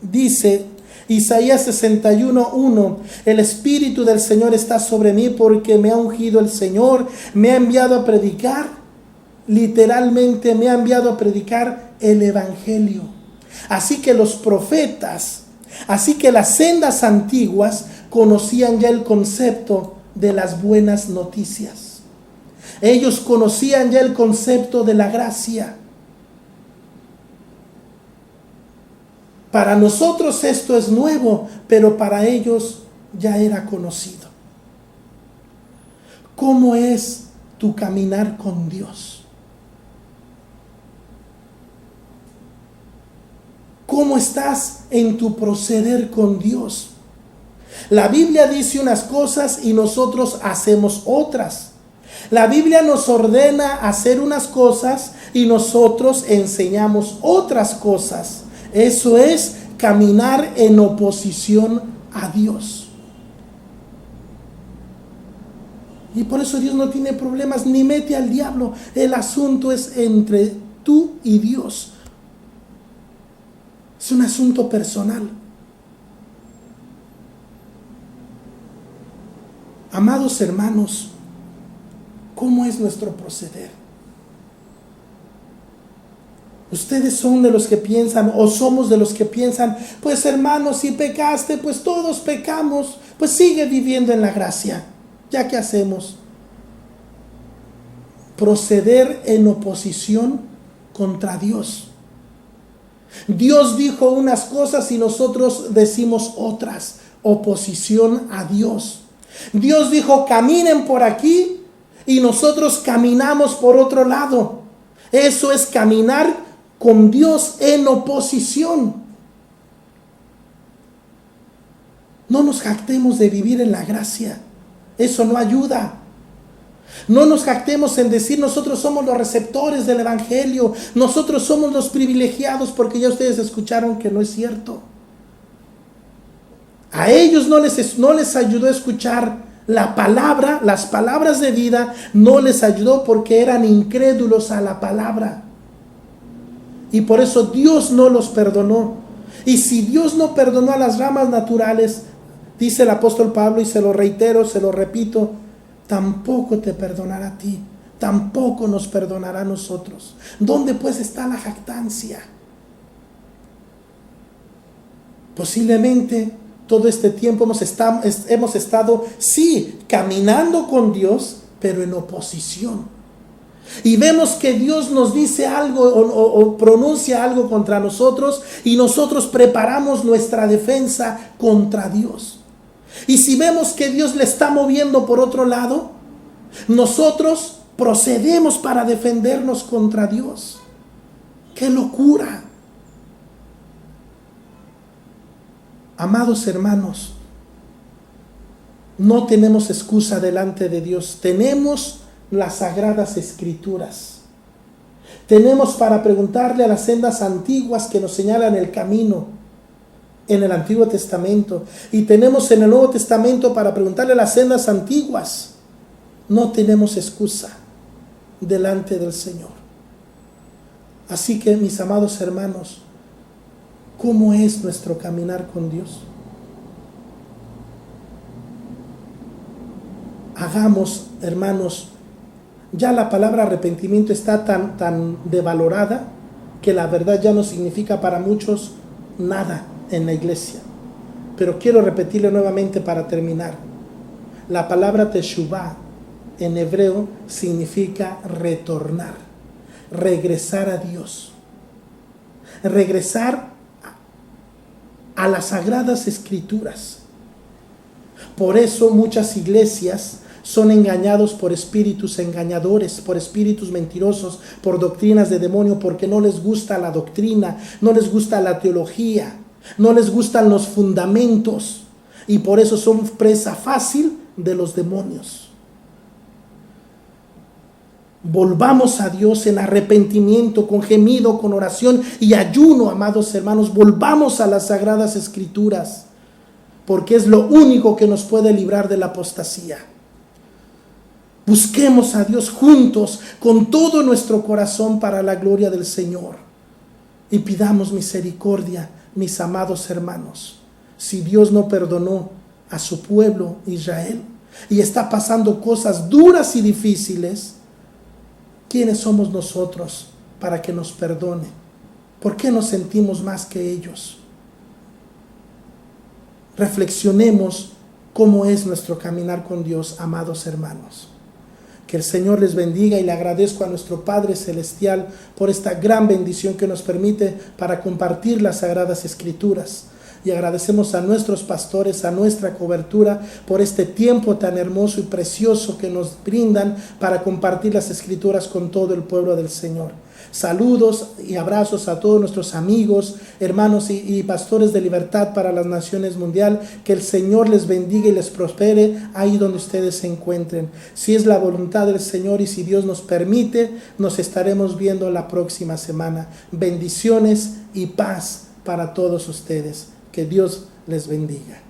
dice Isaías 61:1: el Espíritu del Señor está sobre mí porque me ha ungido el Señor, me ha enviado a predicar, literalmente me ha enviado a predicar el Evangelio. Así que los profetas, así que las sendas antiguas conocían ya el concepto de las buenas noticias. Ellos conocían ya el concepto de la gracia. Para nosotros esto es nuevo, pero para ellos ya era conocido. ¿Cómo es tu caminar con Dios? ¿Cómo estás en tu proceder con Dios? La Biblia dice unas cosas y nosotros hacemos otras. La Biblia nos ordena hacer unas cosas y nosotros enseñamos otras cosas. Eso es caminar en oposición a Dios. Y por eso Dios no tiene problemas ni mete al diablo. El asunto es entre tú y Dios. Es un asunto personal. Amados hermanos, ¿cómo es nuestro proceder? Ustedes son de los que piensan, o somos de los que piensan, pues hermanos, si pecaste, pues todos pecamos, pues sigue viviendo en la gracia. ¿Ya qué hacemos? Proceder en oposición contra Dios. Dios dijo unas cosas y nosotros decimos otras. Oposición a Dios. Dios dijo, caminen por aquí, y nosotros caminamos por otro lado. Eso es caminar con Dios en oposición. No nos jactemos de vivir en la gracia. Eso no ayuda. No nos jactemos en decir nosotros somos los receptores del Evangelio, nosotros somos los privilegiados, porque ya ustedes escucharon que no es cierto. A ellos no les ayudó a escuchar la palabra, las palabras de vida, no les ayudó porque eran incrédulos a la palabra. Y por eso Dios no los perdonó. Y si Dios no perdonó a las ramas naturales, dice el apóstol Pablo, y se lo reitero, se lo repito, tampoco te perdonará a ti, tampoco nos perdonará a nosotros. ¿Dónde pues está la jactancia? Posiblemente todo este tiempo hemos estado, sí, caminando con Dios, pero en oposición. y vemos que Dios nos dice algo o pronuncia algo contra nosotros, y nosotros preparamos nuestra defensa contra Dios. Y si vemos que Dios le está moviendo por otro lado, nosotros procedemos para defendernos contra Dios. ¡Qué locura! Amados hermanos, no tenemos excusa delante de Dios. Tenemos las sagradas escrituras. Tenemos para preguntarle a las sendas antiguas que nos señalan el camino en el Antiguo Testamento. Y tenemos en el Nuevo Testamento para preguntarle a las sendas antiguas. No tenemos excusa delante del Señor. Así que, mis amados hermanos, ¿cómo es nuestro caminar con Dios? Hagamos, hermanos, ya la palabra arrepentimiento está tan devalorada que la verdad ya no significa para muchos nada en la iglesia. Pero quiero repetirle nuevamente para terminar. La palabra teshuvah en hebreo significa retornar, regresar a Dios, regresar a las sagradas escrituras. Por eso muchas iglesias son engañados por espíritus engañadores, por espíritus mentirosos, por doctrinas de demonio, porque no les gusta la doctrina, no les gusta la teología, no les gustan los fundamentos, y por eso son presa fácil de los demonios. Volvamos a Dios en arrepentimiento, con gemido, con oración y ayuno, amados hermanos. Volvamos a las sagradas escrituras, porque es lo único que nos puede librar de la apostasía. Busquemos a Dios juntos, con todo nuestro corazón, para la gloria del Señor. Y pidamos misericordia, mis amados hermanos. Si Dios no perdonó a su pueblo Israel y está pasando cosas duras y difíciles, ¿quiénes somos nosotros para que nos perdone? ¿Por qué nos sentimos más que ellos? Reflexionemos cómo es nuestro caminar con Dios, amados hermanos. Que el Señor les bendiga, y le agradezco a nuestro Padre Celestial por esta gran bendición que nos permite para compartir las Sagradas Escrituras. Y agradecemos a nuestros pastores, a nuestra cobertura, por este tiempo tan hermoso y precioso que nos brindan para compartir las Escrituras con todo el pueblo del Señor. Saludos y abrazos a todos nuestros amigos, hermanos y pastores de Libertad para las Naciones Mundial. Que el Señor les bendiga y les prospere ahí donde ustedes se encuentren. Si es la voluntad del Señor y si Dios nos permite, nos estaremos viendo la próxima semana. Bendiciones y paz para todos ustedes. Que Dios les bendiga.